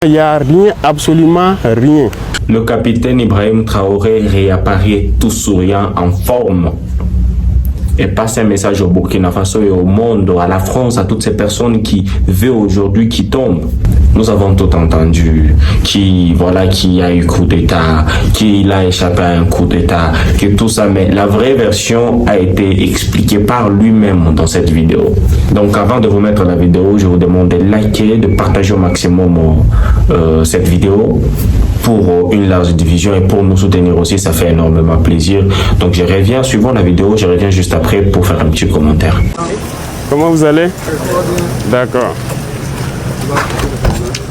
Il n'y a rien, absolument rien. Le capitaine Ibrahim Traoré réapparaît tout souriant, en forme. Et passe un message au Burkina Faso et au monde, à la France, à toutes ces personnes qui veulent aujourd'hui qui tombent. Nous avons tout entendu, qu'il y a eu coup d'État, qu'il a échappé à un coup d'État, que tout ça, mais la vraie version a été expliquée par lui-même dans cette vidéo. Donc avant de vous mettre la vidéo, je vous demande de liker, de partager au maximum cette vidéo pour une large diffusion et pour nous soutenir aussi, ça fait énormément plaisir. Donc je reviens, suivant la vidéo, je reviens juste après pour faire un petit commentaire. Comment vous allez? D'accord.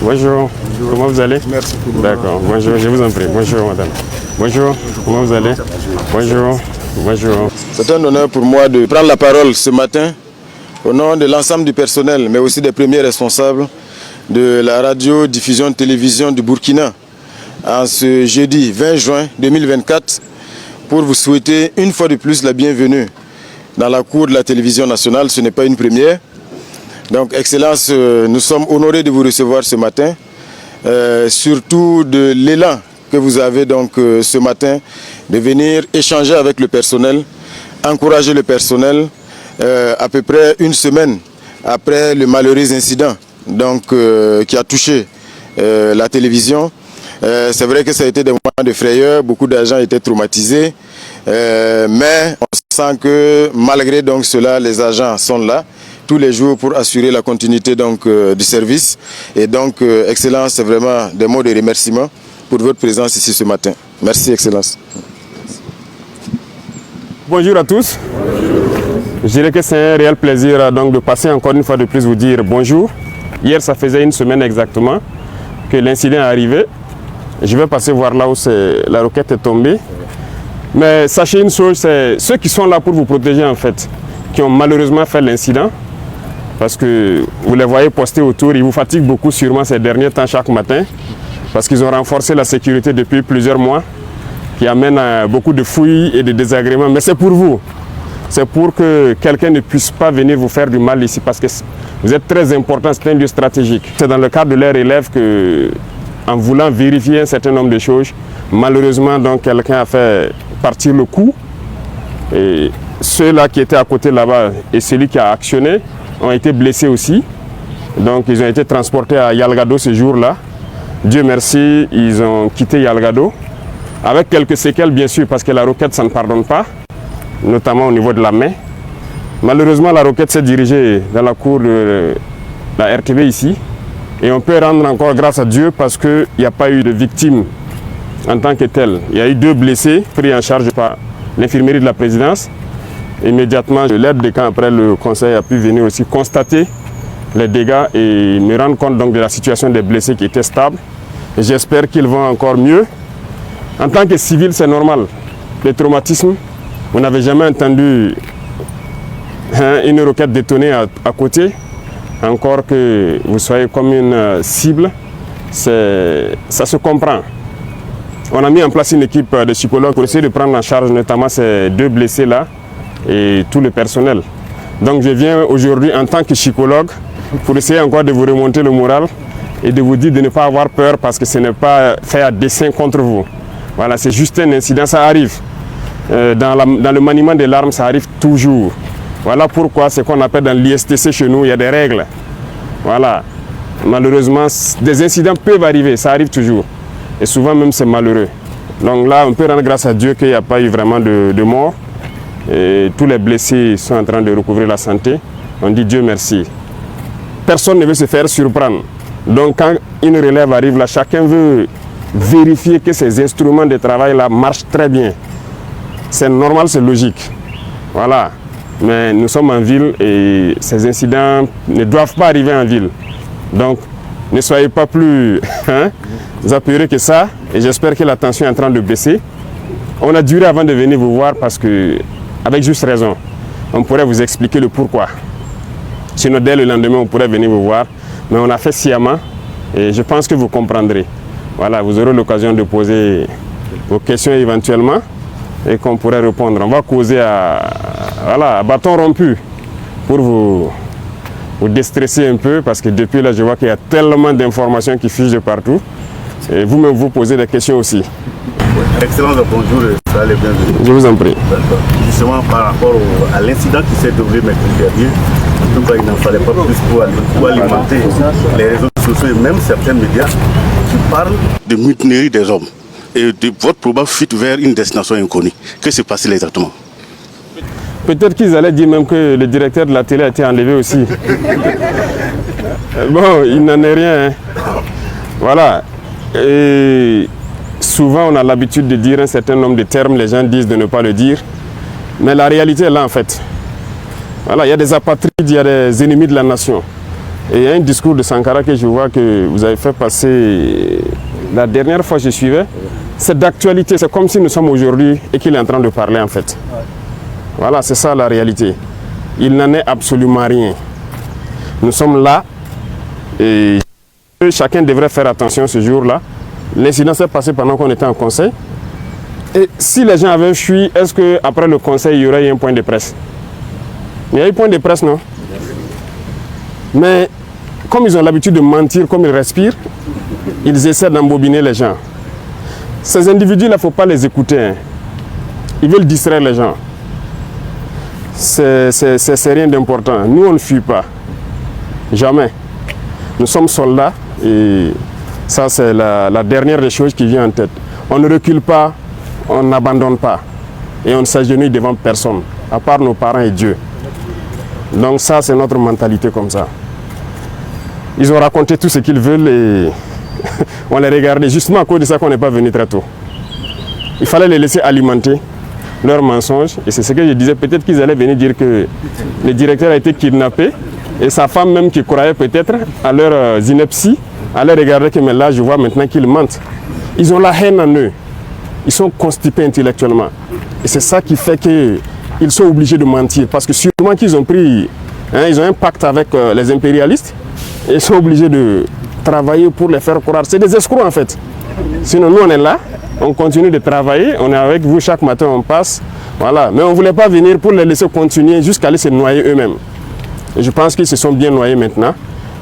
Bonjour. Comment vous allez? Merci. D'accord. Bonjour, je vous en prie. Bonjour, madame. Bonjour. Comment vous allez? Bonjour. Bonjour. C'est un honneur pour moi de prendre la parole ce matin au nom de l'ensemble du personnel, mais aussi des premiers responsables de la radio-diffusion télévision du Burkina en ce jeudi 20 juin 2024 pour vous souhaiter une fois de plus la bienvenue dans la cour de la télévision nationale. Ce n'est pas une première. Donc, Excellence, nous sommes honorés de vous recevoir ce matin, surtout de l'élan que vous avez donc ce matin de venir échanger avec le personnel, encourager le personnel à peu près une semaine après le malheureux incident donc, qui a touché la télévision. C'est vrai que ça a été des moments de frayeur, beaucoup d'agents étaient traumatisés, mais on sent que malgré donc cela, les agents sont là tous les jours pour assurer la continuité donc, du service. Et donc, Excellence, c'est vraiment des mots de remerciement pour votre présence ici ce matin. Merci, Excellence. Bonjour à tous. Je dirais que c'est un réel plaisir donc, de passer encore une fois de plus vous dire bonjour. Hier, ça faisait une semaine exactement que l'incident est arrivé. Je vais passer voir là où la roquette est tombée. Mais sachez une chose, c'est ceux qui sont là pour vous protéger en fait, qui ont malheureusement fait l'incident. Parce que vous les voyez poster autour, ils vous fatiguent beaucoup sûrement ces derniers temps chaque matin. Parce qu'ils ont renforcé la sécurité depuis plusieurs mois, qui amène à beaucoup de fouilles et de désagréments. Mais c'est pour vous. C'est pour que quelqu'un ne puisse pas venir vous faire du mal ici. Parce que vous êtes très important, c'est un lieu stratégique. C'est dans le cadre de leur élève que, en voulant vérifier un certain nombre de choses, malheureusement, donc, quelqu'un a fait partir le coup. Et ceux-là qui étaient à côté là-bas et celui qui a actionné ont été blessés aussi. Donc ils ont été transportés à Yalgado ce jour-là. Dieu merci, ils ont quitté Yalgado. Avec quelques séquelles bien sûr, parce que la roquette, ça ne pardonne pas, notamment au niveau de la main. Malheureusement, la roquette s'est dirigée dans la cour de la RTV ici. Et on peut rendre encore grâce à Dieu parce qu'il n'y a pas eu de victimes en tant que telles. Il y a eu 2 blessés pris en charge par l'infirmerie de la présidence. Immédiatement, l'aide de camp après le conseil a pu venir aussi constater les dégâts et me rendre compte donc de la situation des blessés qui étaient stables. J'espère qu'ils vont encore mieux. En tant que civil, c'est normal. Les traumatismes, vous n'avez jamais entendu une roquette détonner à côté. Encore que vous soyez comme une cible, ça se comprend. On a mis en place une équipe de psychologues pour essayer de prendre en charge notamment ces 2 blessés-là et tout le personnel. Donc je viens aujourd'hui en tant que psychologue pour essayer encore de vous remonter le moral et de vous dire de ne pas avoir peur parce que ce n'est pas fait à dessein contre vous. Voilà, c'est juste un incident, ça arrive. Dans le maniement des larmes, ça arrive toujours. Voilà pourquoi ce qu'on appelle dans l'ISTC chez nous, il y a des règles. Voilà. Malheureusement, des incidents peuvent arriver, ça arrive toujours. Et souvent même c'est malheureux. Donc là, on peut rendre grâce à Dieu qu'il n'y a pas eu vraiment de mort. Et tous les blessés sont en train de recouvrir la santé. On dit Dieu merci. Personne ne veut se faire surprendre. Donc quand une relève arrive là, chacun veut vérifier que ces instruments de travail là marchent très bien. C'est normal, c'est logique. Voilà. Mais nous sommes en ville et ces incidents ne doivent pas arriver en ville. Donc ne soyez pas plus apeurés que ça. Et j'espère que la tension est en train de baisser. On a duré avant de venir vous voir parce que, avec juste raison, on pourrait vous expliquer le pourquoi. Sinon, dès le lendemain, on pourrait venir vous voir. Mais on a fait sciemment et je pense que vous comprendrez. Voilà, vous aurez l'occasion de poser vos questions éventuellement et qu'on pourrait répondre. On va causer à bâton rompu pour vous vous déstresser un peu parce que depuis là, je vois qu'il y a tellement d'informations qui fusent de partout. Et vous-même, vous posez des questions aussi. Excellence, bonjour, soyez les bienvenus. Je vous en prie. Justement, par rapport à l'incident qui s'est déroulé mercredi dernier, en tout cas, il n'en fallait pas plus pour alimenter les réseaux sociaux et même certains médias qui parlent de mutinerie des hommes et de votre probable fuite vers une destination inconnue. Que s'est passé exactement? Peut-être qu'ils allaient dire même que le directeur de la télé a été enlevé aussi. Bon, il n'en est rien. Hein. Voilà. Et souvent, on a l'habitude de dire un certain nombre de termes, les gens disent de ne pas le dire. Mais la réalité est là, en fait. Voilà, il y a des apatrides, il y a des ennemis de la nation. Et il y a un discours de Sankara que je vois que vous avez fait passer la dernière fois que je suivais. C'est d'actualité, c'est comme si nous sommes aujourd'hui et qu'il est en train de parler, en fait. Voilà, c'est ça la réalité. Il n'en est absolument rien. Nous sommes là et chacun devrait faire attention ce jour-là. L'incident s'est passé pendant qu'on était en conseil. Et si les gens avaient fui, est-ce qu'après le conseil, il y aurait eu un point de presse? Il y a eu point de presse, non? Mais comme ils ont l'habitude de mentir, comme ils respirent, ils essaient d'embobiner les gens. Ces individus-là, il ne faut pas les écouter. Hein. Ils veulent distraire les gens. C'est rien d'important. Nous, on ne fuit pas. Jamais. Nous sommes soldats et ça, c'est la dernière des choses qui vient en tête. On ne recule pas, on n'abandonne pas. Et on ne s'agenouille devant personne, à part nos parents et Dieu. Donc ça, c'est notre mentalité comme ça. Ils ont raconté tout ce qu'ils veulent et on les regardait. Justement à cause de ça qu'on n'est pas venu très tôt. Il fallait les laisser alimenter leurs mensonges. Et c'est ce que je disais, peut-être qu'ils allaient venir dire que le directeur a été kidnappé et sa femme même qui croyait peut-être à leur ineptie, allait regarder que mais là je vois maintenant qu'ils mentent. Ils ont la haine en eux. Ils sont constipés intellectuellement. Et c'est ça qui fait qu'ils sont obligés de mentir. Parce que sûrement qu'ils ont pris, ils ont un pacte avec les impérialistes et ils sont obligés de travailler pour les faire croire. C'est des escrocs en fait. Sinon nous on est là. On continue de travailler, on est avec vous chaque matin, on passe. Voilà. Mais on ne voulait pas venir pour les laisser continuer jusqu'à aller se noyer eux-mêmes. Et je pense qu'ils se sont bien noyés maintenant.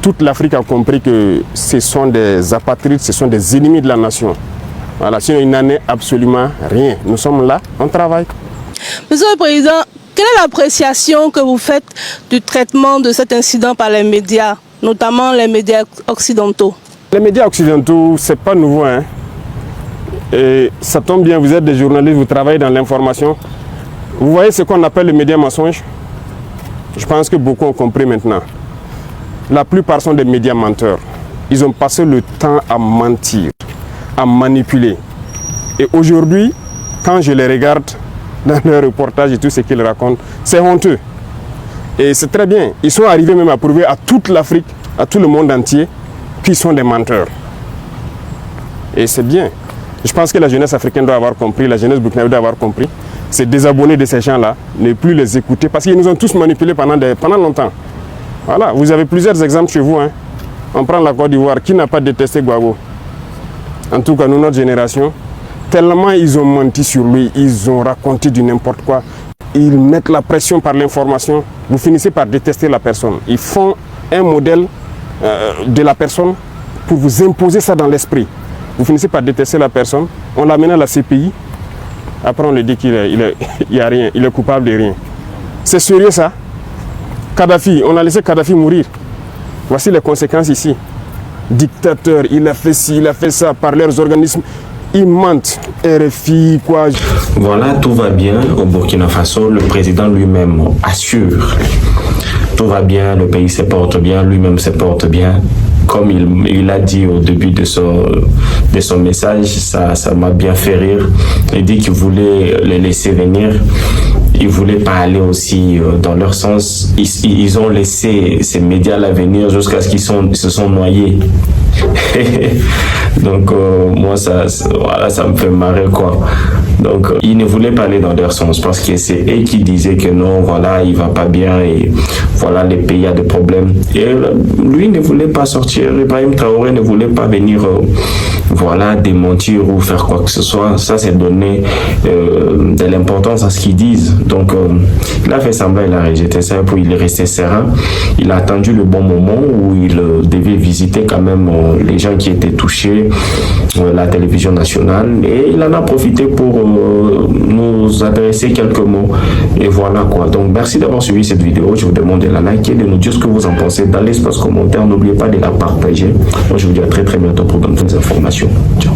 Toute l'Afrique a compris que ce sont des apatrides, ce sont des ennemis de la nation. Voilà. Sinon, il n'en est absolument rien. Nous sommes là, on travaille. Monsieur le Président, quelle est l'appréciation que vous faites du traitement de cet incident par les médias, notamment les médias occidentaux? Les médias occidentaux, ce n'est pas nouveau. Hein. Et ça tombe bien, vous êtes des journalistes, vous travaillez dans l'information. Vous voyez ce qu'on appelle le média mensonge? Je pense que beaucoup ont compris maintenant. La plupart sont des médias menteurs. Ils ont passé le temps à mentir, à manipuler. Et aujourd'hui, quand je les regarde dans leurs reportages et tout ce qu'ils racontent, c'est honteux. Et c'est très bien. Ils sont arrivés même à prouver à toute l'Afrique, à tout le monde entier, qu'ils sont des menteurs. Et c'est bien. Je pense que la jeunesse africaine doit avoir compris, la jeunesse burkinabé doit avoir compris. C'est désabonner de ces gens-là, ne plus les écouter, parce qu'ils nous ont tous manipulés pendant longtemps. Voilà, vous avez plusieurs exemples chez vous. Hein. On prend la Côte d'Ivoire, qui n'a pas détesté Gbagbo? En tout cas, nous, notre génération, tellement ils ont menti sur lui, ils ont raconté du n'importe quoi. Ils mettent la pression par l'information, vous finissez par détester la personne. Ils font un modèle de la personne pour vous imposer ça dans l'esprit. Vous finissez par détester la personne, on l'amène à la CPI, après on lui dit qu'il n'y a rien, il est coupable de rien. C'est sérieux ça? Kadhafi, on a laissé Kadhafi mourir. Voici les conséquences ici. Dictateur, il a fait ci, il a fait ça par leurs organismes. Ils mentent. RFI, quoi. Voilà, tout va bien au Burkina Faso. Le président lui-même assure. Tout va bien, le pays se porte bien, lui-même se porte bien. Comme il a dit au début de son message, ça m'a bien fait rire. Il dit qu'il voulait les laisser venir. Ils ne voulaient pas aller aussi dans leur sens. Ils ont laissé ces médias-là venir jusqu'à ce qu'ils se sont noyés. Donc, moi, ça me fait marrer, quoi. Donc, ils ne voulaient pas aller dans leur sens parce que c'est eux qui disaient que non, voilà, il ne va pas bien et voilà, les pays a des problèmes. Et lui ne voulait pas sortir. Ibrahim Traoré ne voulait pas venir voilà, démentir ou faire quoi que ce soit. Ça, c'est donner de l'importance à ce qu'ils disent. Donc, il a fait semblant, il a rejeté ça, puis il est resté serein. Il a attendu le bon moment où il devait visiter quand même les gens qui étaient touchés, la télévision nationale, et il en a profité pour nous adresser quelques mots. Et voilà quoi. Donc, merci d'avoir suivi cette vidéo. Je vous demande de la liker, de nous dire ce que vous en pensez dans l'espace commentaire. N'oubliez pas de la partager. Moi, je vous dis à très bientôt pour de nouvelles informations. Ciao.